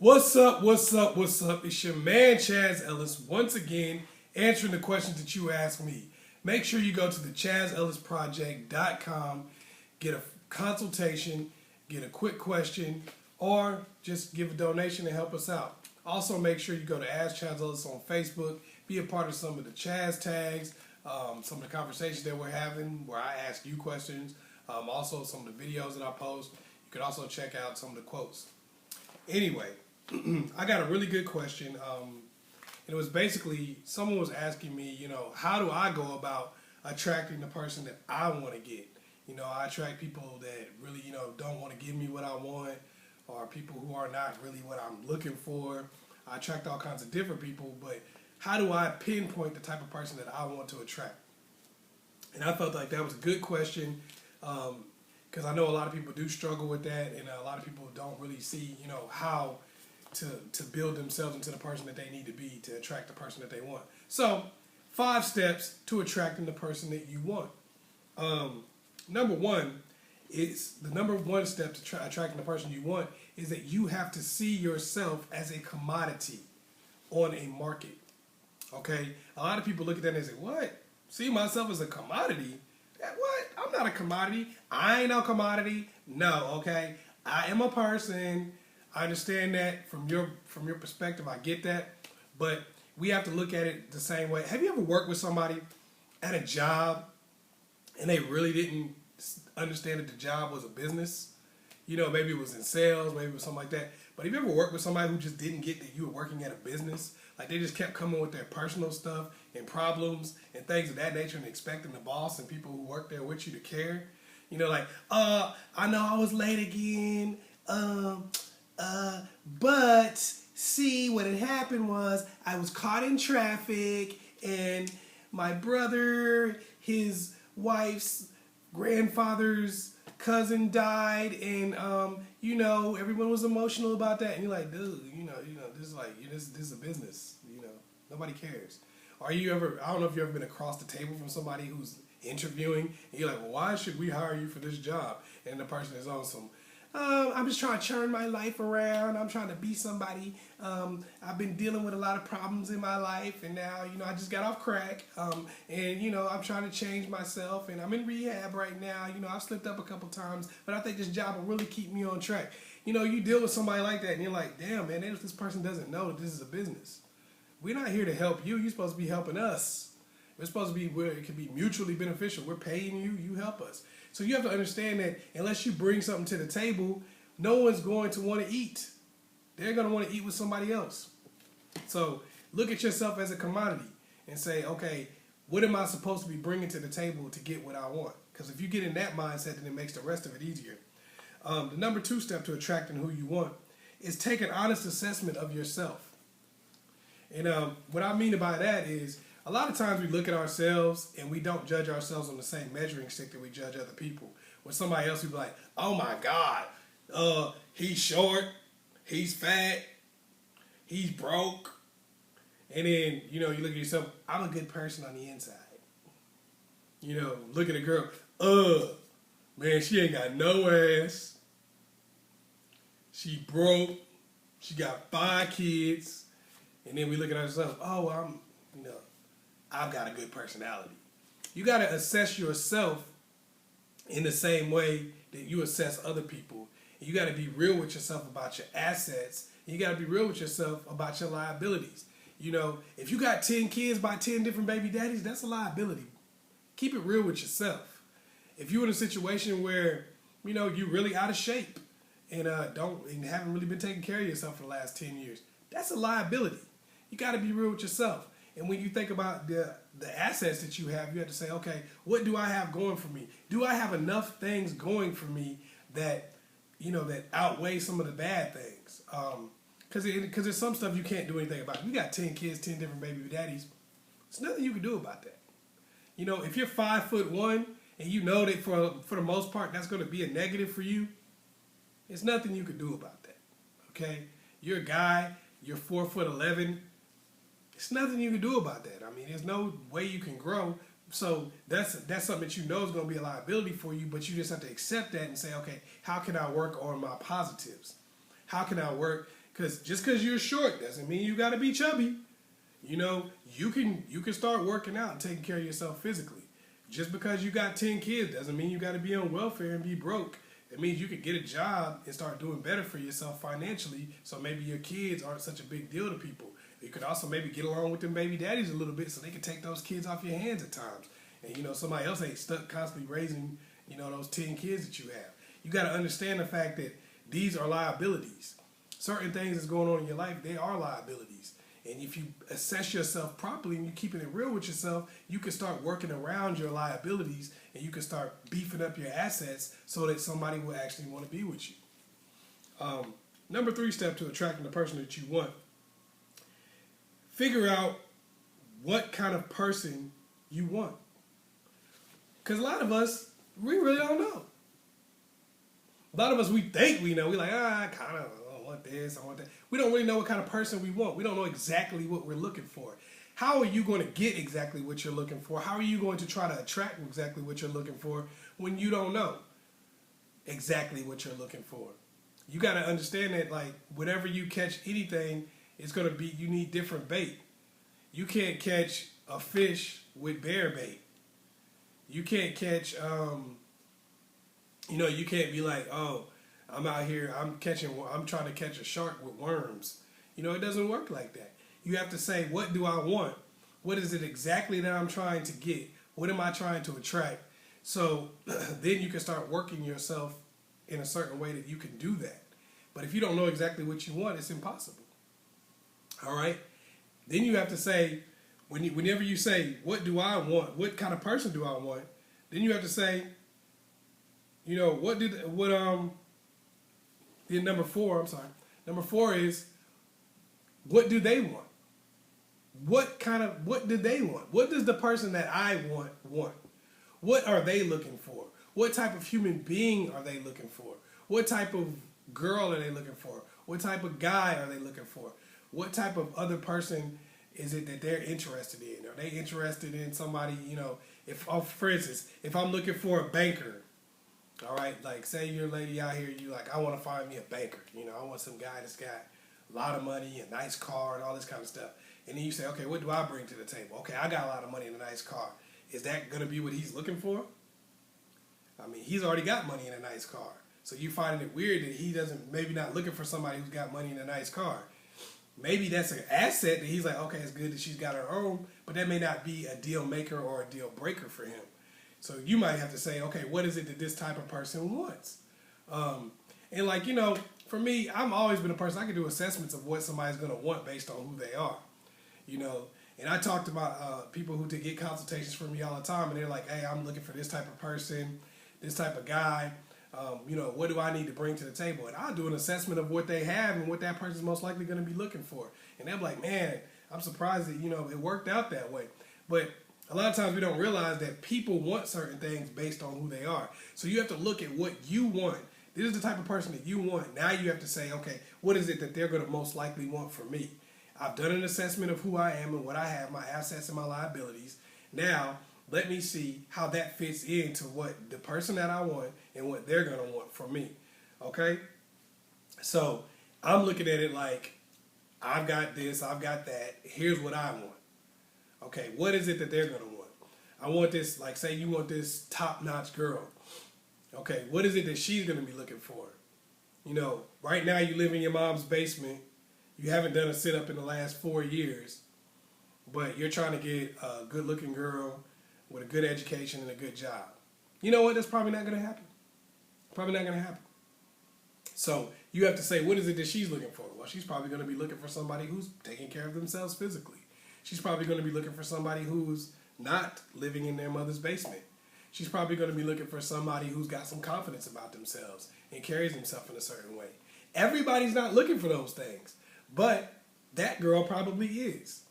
What's up? What's up? What's up? It's your man Chaz Ellis once again answering the questions that you asked me. Make sure you go to the askchazzellis.com, get a consultation, get a quick question, or just give a donation and help us out. Also, make sure you go to Ask Chazzellis on Facebook, be a part of some of the Chaz tags, some of the conversations that we're having where I ask you questions, also some of the videos that I post. You can also check out some of the quotes. Anyway, I got a really good question. And it was basically, someone was asking me, how do I go about attracting the person that I want to get? I attract people that really, don't want to give me what I want, or people who are not really what I'm looking for. I attract all kinds of different people, but how do I pinpoint the type of person that I want to attract? And I felt like that was a good question, because I know a lot of people do struggle with that, and a lot of people don't really see, how to build themselves into the person that they need to be to attract the person that they want. So, 5 steps to attracting the person that you want. Number one step to attracting the person you want is that you have to see yourself as a commodity on a market. Okay? A lot of people look at that and say, what? See myself as a commodity? What? I'm not a commodity. I ain't no commodity. No, okay? I am a person. I understand that from your perspective. I get that. But we have to look at it the same way. Have you ever worked with somebody at a job and they really didn't understand that the job was a business? Maybe it was in sales, maybe it was something like that. But have you ever worked with somebody who just didn't get that you were working at a business? Like they just kept coming with their personal stuff and problems and things of that nature and expecting the boss and people who work there with you to care? I know I was late again. But see, what had happened was I was caught in traffic and my brother, his wife's grandfather's cousin died, and everyone was emotional about that. And you're like, dude, this is a business. Nobody cares. I don't know if you've ever been across the table from somebody who's interviewing, and you're like, well, why should we hire you for this job? And the person is on some, I'm just trying to turn my life around. I'm trying to be somebody. I've been dealing with a lot of problems in my life, and now, I just got off crack. And I'm trying to change myself, and I'm in rehab right now. I've slipped up a couple times, but I think this job will really keep me on track. You deal with somebody like that, and you're like, damn, man, if this person doesn't know that this is a business. We're not here to help you. You're supposed to be helping us. We're supposed to be where it can be mutually beneficial. We're paying you. You help us. So you have to understand that unless you bring something to the table, no one's going to want to eat. They're going to want to eat with somebody else. So look at yourself as a commodity and say, okay, what am I supposed to be bringing to the table to get what I want? Because if you get in that mindset, then it makes the rest of it easier. The number 2 step to attracting who you want is take an honest assessment of yourself. And what I mean by that is, a lot of times we look at ourselves and we don't judge ourselves on the same measuring stick that we judge other people. With somebody else, we be like, oh my God, he's short, he's fat, he's broke. And then, you look at yourself, I'm a good person on the inside. Look at a girl, man, she ain't got no ass. She broke, she got 5 kids. And then we look at ourselves, I've got a good personality. You got to assess yourself in the same way that you assess other people. And you got to be real with yourself about your assets. And you got to be real with yourself about your liabilities. If you got 10 kids by 10 different baby daddies, that's a liability. Keep it real with yourself. If you're in a situation where, you're really out of shape and haven't really been taking care of yourself for the last 10 years, that's a liability. You got to be real with yourself. And when you think about the assets that you have to say, okay, what do I have going for me? Do I have enough things going for me that, that outweigh some of the bad things? Because there's some stuff you can't do anything about. You got 10 kids, 10 different baby daddies. There's nothing you can do about that. If you're 5'1" and you know that for the most part that's going to be a negative for you, there's nothing you can do about that. Okay? You're a guy, you're 4'11". There's nothing you can do about that. There's no way you can grow. So that's something that is going to be a liability for you, but you just have to accept that and say, okay, how can I work on my positives? How can I work Because just because you're short doesn't mean you got to be chubby. You know, you can start working out and taking care of yourself physically. Just because you got 10 kids doesn't mean you got to be on welfare and be broke. It means you could get a job and start doing better for yourself financially, so maybe your kids aren't such a big deal to people. You could also maybe get along with them baby daddies a little bit so they can take those kids off your hands at times. And, you know, somebody else ain't stuck constantly raising, you know, those 10 kids that you have. You got to understand the fact that these are liabilities. Certain things that's going on in your life, they are liabilities. And if you assess yourself properly and you're keeping it real with yourself, you can start working around your liabilities and you can start beefing up your assets so that somebody will actually want to be with you. Number 3 step to attracting the person that you want. Figure out what kind of person you want. Because a lot of us, we really don't know. A lot of us, we think we know. We're like, I kind of want this, I want that. We don't really know what kind of person we want. We don't know exactly what we're looking for. How are you going to get exactly what you're looking for? How are you going to try to attract exactly what you're looking for when you don't know exactly what you're looking for? You got to understand that, like, whenever you catch anything, it's going to be, you need different bait. You can't catch a fish with bear bait. You can't catch, you can't be like, oh, I'm out here, I'm trying to catch a shark with worms. You know, it doesn't work like that. You have to say, what do I want? What is it exactly that I'm trying to get? What am I trying to attract? So then you can start working yourself in a certain way that you can do that. But if you don't know exactly what you want, it's impossible. All right? Then you have to say, whenever you say, what do I want? What kind of person do I want? Then you have to say, you know, then number 4 Number 4 is, what do they want? What do they want? What does the person that I want? What are they looking for? What type of human being are they looking for? What type of girl are they looking for? What type of guy are they looking for? What type of other person is it that they're interested in? Are they interested in somebody, you know, for instance, if I'm looking for a banker, all right, like say you're a lady out here, you like, I want to find me a banker. You know, I want some guy that's got a lot of money, a nice car, and all this kind of stuff. And then you say, okay, what do I bring to the table? Okay, I got a lot of money and a nice car. Is that going to be what he's looking for? I mean, he's already got money and a nice car. So you finding it weird that he doesn't, maybe not looking for somebody who's got money and a nice car. Maybe that's an asset that he's like, okay, it's good that she's got her own, but that may not be a deal maker or a deal breaker for him. So you might have to say, okay, what is it that this type of person wants? And like, you know, for me, I've always been a person, I can do assessments of what somebody's going to want based on who they are. You know, and I talked about people who get consultations from me all the time, and they're like, hey, I'm looking for this type of person, this type of guy. You know, what do I need to bring to the table? And I'll do an assessment of what they have and what that person's most likely going to be looking for. And they're like, man, I'm surprised that, you know, it worked out that way. But a lot of times we don't realize that people want certain things based on who they are. So you have to look at what you want. This is the type of person that you want. Now you have to say, okay, what is it that they're going to most likely want from me? I've done an assessment of who I am and what I have, my assets and my liabilities. Now, let me see how that fits into what the person that I want and what they're going to want from me. Okay? So, I'm looking at it like, I've got this, I've got that. Here's what I want. Okay, what is it that they're going to want? I want this, like say you want this top-notch girl. Okay, what is it that she's going to be looking for? You know, right now you live in your mom's basement. You haven't done a sit-up in the last 4 years, but you're trying to get a good-looking girl with a good education and a good job. You know what? That's probably not going to happen. Probably not going to happen. So you have to say, what is it that she's looking for? Well, she's probably going to be looking for somebody who's taking care of themselves physically. She's probably going to be looking for somebody who's not living in their mother's basement. She's probably going to be looking for somebody who's got some confidence about themselves and carries themselves in a certain way. Everybody's not looking for those things, but that girl probably is.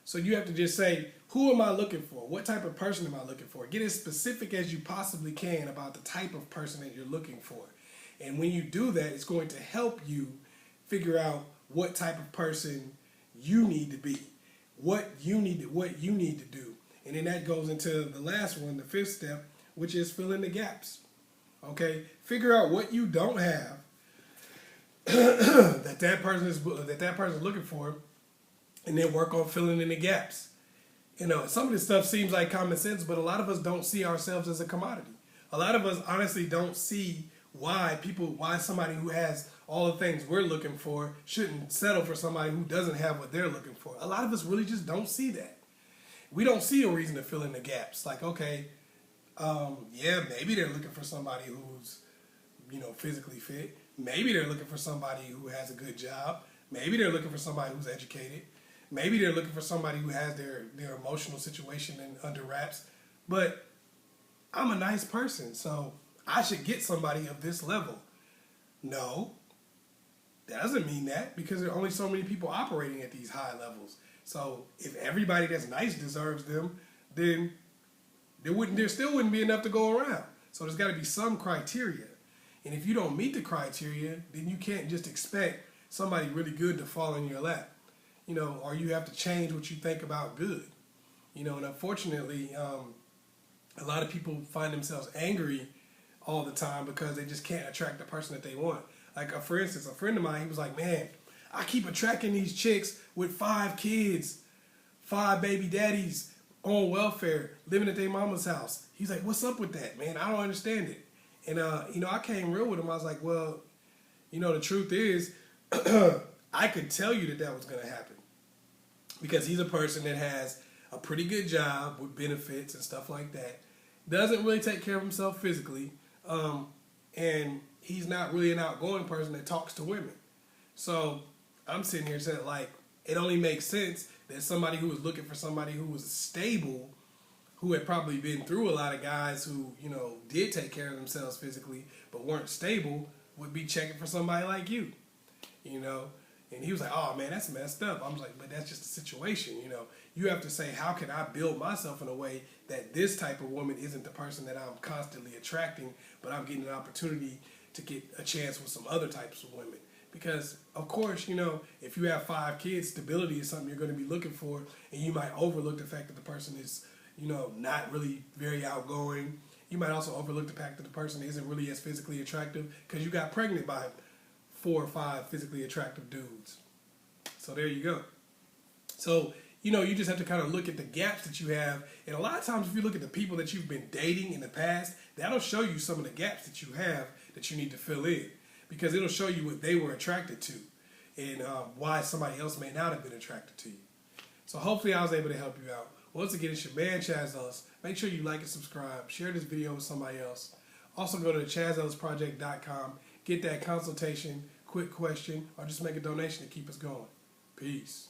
So you have to just say, who am I looking for? What type of person am I looking for? Get as specific as you possibly can about the type of person that you're looking for. And when you do that, it's going to help you figure out what type of person you need to be, what you need to do. And then that goes into the last one, the 5th step, which is fill in the gaps. Okay? Figure out what you don't have that person is looking for, and then work on filling in the gaps. You know, some of this stuff seems like common sense, but a lot of us don't see ourselves as a commodity. A lot of us honestly don't see why somebody who has all the things we're looking for shouldn't settle for somebody who doesn't have what they're looking for. A lot of us really just don't see that. We don't see a reason to fill in the gaps. Like, okay, yeah, maybe they're looking for somebody who's, you know, physically fit. Maybe they're looking for somebody who has a good job. Maybe they're looking for somebody who's educated. Maybe they're looking for somebody who has their emotional situation under wraps. But I'm a nice person, so I should get somebody of this level. No, that doesn't mean that, because there are only so many people operating at these high levels. So if everybody that's nice deserves them, then there still wouldn't be enough to go around. So there's got to be some criteria. And if you don't meet the criteria, then you can't just expect somebody really good to fall in your lap. You know, or you have to change what you think about good. You know, and unfortunately, a lot of people find themselves angry all the time because they just can't attract the person that they want. Like, for instance, a friend of mine, he was like, man, I keep attracting these chicks with 5 kids, 5 baby daddies on welfare, living at their mama's house. He's like, what's up with that, man? I don't understand it. And, you know, I came real with him. I was like, well, you know, the truth is, I could tell you that was going to happen. Because he's a person that has a pretty good job with benefits and stuff like that. Doesn't really take care of himself physically. And he's not really an outgoing person that talks to women. So I'm sitting here saying, like, it only makes sense that somebody who was looking for somebody who was stable, who had probably been through a lot of guys who, you know, did take care of themselves physically but weren't stable, would be checking for somebody like you, you know. And he was like, oh, man, that's messed up. I was like, but that's just the situation, you know. You have to say, how can I build myself in a way that this type of woman isn't the person that I'm constantly attracting, but I'm getting an opportunity to get a chance with some other types of women. Because, of course, you know, if you have 5 kids, stability is something you're going to be looking for, and you might overlook the fact that the person is, you know, not really very outgoing. You might also overlook the fact that the person isn't really as physically attractive because you got pregnant by 4 or 5 physically attractive dudes. So there you go. So, you know, you just have to kind of look at the gaps that you have. And a lot of times if you look at the people that you've been dating in the past, that'll show you some of the gaps that you have that you need to fill in. Because it'll show you what they were attracted to and why somebody else may not have been attracted to you. So hopefully I was able to help you out. Once again, it's your man, Chazzellis. Make sure you like and subscribe. Share this video with somebody else. Also go to askchazzellisproject.com. Get that consultation, quick question, or just make a donation to keep us going. Peace.